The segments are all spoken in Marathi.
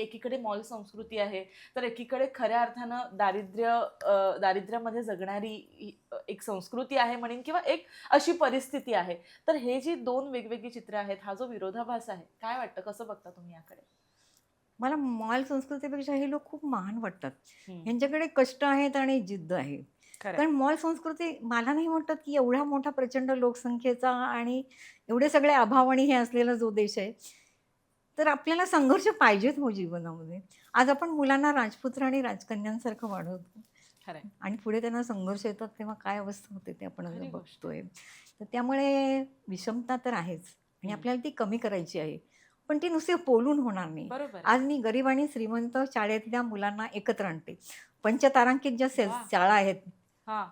एकीकडे मॉल संस्कृती आहे, तर एकीकडे खऱ्या अर्थानं दारिद्र्यामध्ये जगणारी एक संस्कृती आहे म्हणेन किंवा एक अशी परिस्थिती आहे. तर हे जी 2 वेगवेगळी चित्र आहेत, हा जो विरोधाभास आहे, काय वाटतं? कसं बघता तुम्ही याकडे? मला मॉल संस्कृतीपेक्षा हे लोक खूप महान वाटतात. हं, ह्यांच्याकडे कष्ट आहेत आणि जिद्द आहे. खरंय. कारण मॉल संस्कृती मला नाही वाटत, की एवढा मोठा प्रचंड लोकसंख्येचा आणि एवढे सगळे अभाव आणि हे असलेला जो देश आहे, तर आपल्याला संघर्ष पाहिजेच हो जीवनामध्ये. आज आपण मुलांना राजपुत्र आणि राजकन्यांसारखं वाढवतो खरंय. आणि पुढे त्यांना संघर्ष येतात तेव्हा काय अवस्था होते ते आपण आता खरी गोष्ट आहे. बघतोय. तर त्यामुळे विषमता तर आहेच आणि हं. आपल्याला ती कमी करायची आहे. पण ती नुसती बोलून होणार नाही. बरोबर आहे. आज मी गरीब आणि श्रीमंत शाळेतल्या मुलांना एकत्र आणते. पंचतारांकित ज्या वाह! शाळा आहेत, हां,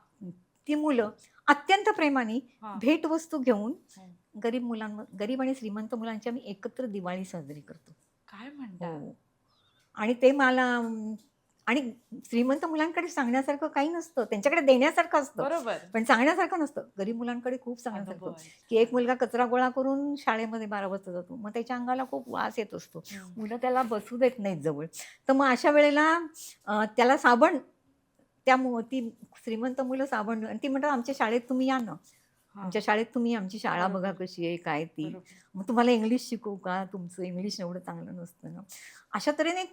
ती मुलं अत्यंत प्रेमाने हां. भेटवस्तू घेऊन हं. गरीब आणि श्रीमंत मुलांची आम्ही एकत्र दिवाळी साजरी करतो. काय म्हणता? हो. आणि ते मला आणि श्रीमंत मुलांकडे सांगण्यासारखं काही नसतं. त्यांच्याकडे देण्यासारखं असतं. बरोबर. पण सांगण्यासारखं नसतं. गरीब मुलांकडे खूप सांगण्यासारखं, अनुभव आहेत. की एक मुलगा कचरा गोळा करून शाळेमध्ये 12 वाजता जातो. मग त्याच्या अंगाला खूप वास येत असतो. हं. मुलं त्याला बसू देत नाहीत जवळ. तर मग अशा वेळेला त्याला साबण ती श्रीमंत मुलं साबण आणि ती म्हणतात, "आमच्या शाळेत तुम्ही या ना. हां. आमच्या शाळेत तुम्ही आमची शाळा बघा बरोबर, कशी आहे, काय ती. बरोबर. मग तुम्हाला इंग्लिश शिकवू का? तुमचं इंग्लिश एवढं चांगलं नसतं ना." अशा तऱ्हेने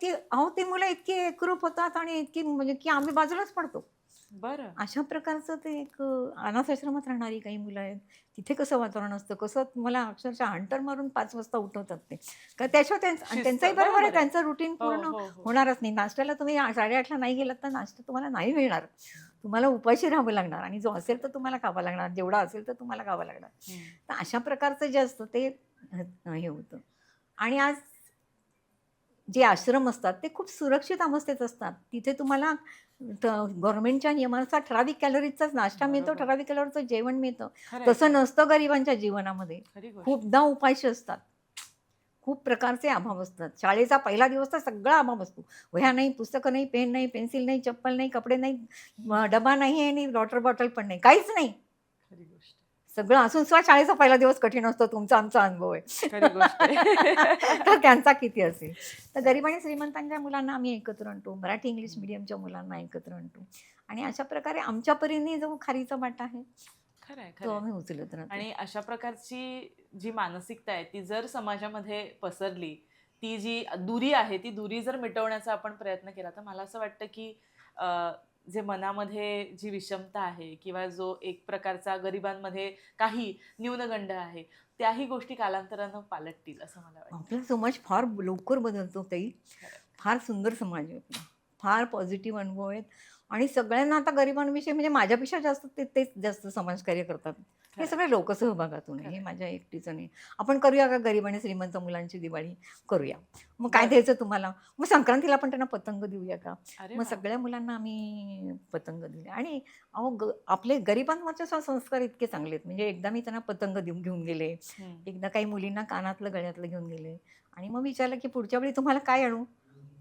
ती मुलं इतकी एकरूप होतात आणि इतकी म्हणजे की आम्ही बाजूलाच पडतो. बरं. अशा प्रकारचं ते एक अनाथाश्रमात राहणारी काही मुलं आहेत. तिथे कसं वातावरण असतं, कसं मला अक्षरशः हंटर मारून 5 वाजता उठवतात ते. का त्याशिवाय आणि शिस्त. त्यांचंही बरोबर आहे, बरोबर आहे. त्यांचं रुटीन हो, पूर्ण हो, हो. होणारच नाही. नाश्त्याला तुम्ही 8:30ला नाही गेलात तर नाश्ता तुम्हाला नाही मिळणार. तुम्हाला उपाशी राहावं लागणार आणि जो असेल तर तुम्हाला खावा लागणार, जेवढा असेल तर तुम्हाला खावं लागणार. हं. तर अशा प्रकारचं जे असतं ते हे होतं. आणि आज जे आश्रम असतात ते खूप सुरक्षित अवस्थेत असतात. तिथे तुम्हाला गव्हर्नमेंटच्या नियमानुसार ठराविक कॅलरीजचाच नाश्ता मिळतो, बरोबर. ठराविक कॅलरीचं जेवण मिळतं. खरंय, तसं खरंय. नसतं गरिबांच्या जीवनामध्ये. खरी गोष्ट आहे. खूपदा उपाशी असतात. खूप प्रकारचे अभाव असतात. शाळेचा पहिला दिवस तर सगळा अभाव असतो. वह्या नाही, पुस्तकं नाही, पेन नाही, पेन्सिल नाही, चप्पल नाही, कपडे नाही, डबा नाही आणि वॉटर बॉटल पण नाही. काहीच नाही. खरी गोष्ट आहे. सगळं असून सुद्धा शाळेचा पहिला दिवस कठीण असतो. तुमचा आमचा अनुभव आहे. खरी गोष्ट आहे. तर त्यांचा किती असेल. तर गरीब आणि श्रीमंतांच्या मुलांना आम्ही एकत्र आणतो. मराठी इंग्लिश हं. मीडियमच्या मुलांना एकत्र आणतो. आणि अशा प्रकारे आमच्या परीने जो खारीचा वाटा आहे, खरंय, तो खरंय. आम्ही उचलत राहतो. आणि अशा प्रकारची जी मानसिकता आहे, ती जर समाजामध्ये पसरली, ती जी दुरी आहे, ती दुरी जर मिटवण्याचा आपण प्रयत्न केला, तर मला असं वाटतं, की अ, जे मनामध्ये जी विषमता आहे किंवा जो एक प्रकारचा गरिबांमध्ये काही न्यूनगंड आहे, त्याही गोष्टी कालांतरानं पालटतील असं मला वाटतं. आपला समाज फार लवकर बदलतो ताई. खरंय. फार सुंदर समाज आहे आपला. फार पॉझिटिव्ह अनुभव आहेत आणि सगळ्यांना आता गरिबांविषयी म्हणजे माझ्यापेक्षा जास्त तेच जास्त समाजकार्य करतात. हे खरंय, सगळे लोकसहभागातून आहे. हे खरंय. माझ्या एकटीचं नाही. आपण करूया का गरीब आणि श्रीमंत मुलांची दिवाळी? करूया. मग काय बरं. द्यायचं तुम्हाला? मग संक्रांतीला आपण त्यांना पतंग देऊया का? अरे मग वाह! सगळ्या मुलांना आम्ही पतंग दिले आणि अहो आपले गरिबांवरचे संस्कार इतके चांगले आहेत. म्हणजे एकदा मी त्यांना पतंग घेऊन गेले. हं. एकदा काही मुलींना कानातलं, गळ्यातलं घेऊन गेले आणि मग विचारलं, की पुढच्या वेळी तुम्हाला काय आणू?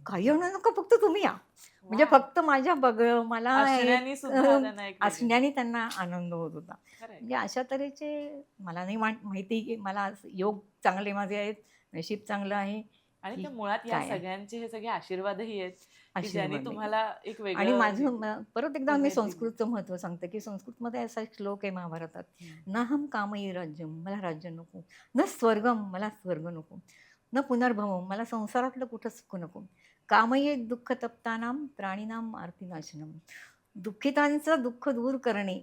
काही आणू नका, फक्त तुम्ही या. म्हणजे वाह! फक्त मला असण्यानी एक सुद्धा त्यांना एक वेगळं. असण्याने त्यांना आनंद होत होता. खरंय, म्हणजे खरंय. अशा तऱ्हेचे मला नाही माहिती, की मला योग चांगले माझे आहेत, नशीब चांगलं आहे, आणि की ते मुळात या काय आहे सगळ्यांचे हे सगळे आशीर्वादही आहेत, की ज्यांनी आशीर्वाद आहे. तुम्हाला एक आणि वेगळं माझं परत एकदा मी उमेद दिली. संस्कृतचं महत्त्व सांगते, की संस्कृतमध्ये असा एक श्लोक आहे महाभारतात. हं. "नाहं कामये राज्यं" मला राज्य नको. "न स्वर्गं" मला स्वर्ग नको. "न पुनर्भवं" मला संसारातलं कुठं सुख नको. "कामये दुःखतप्तानां प्राणिनां आर्तिनाशनम्" दुःखितांचं दुःख दूर करणे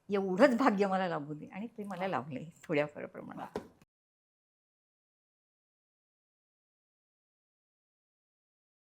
एवढंच भाग्य मला लाभू दे आणि ते मला वाह! लाभलंय थोड्याफार वाह! प्रमाणात.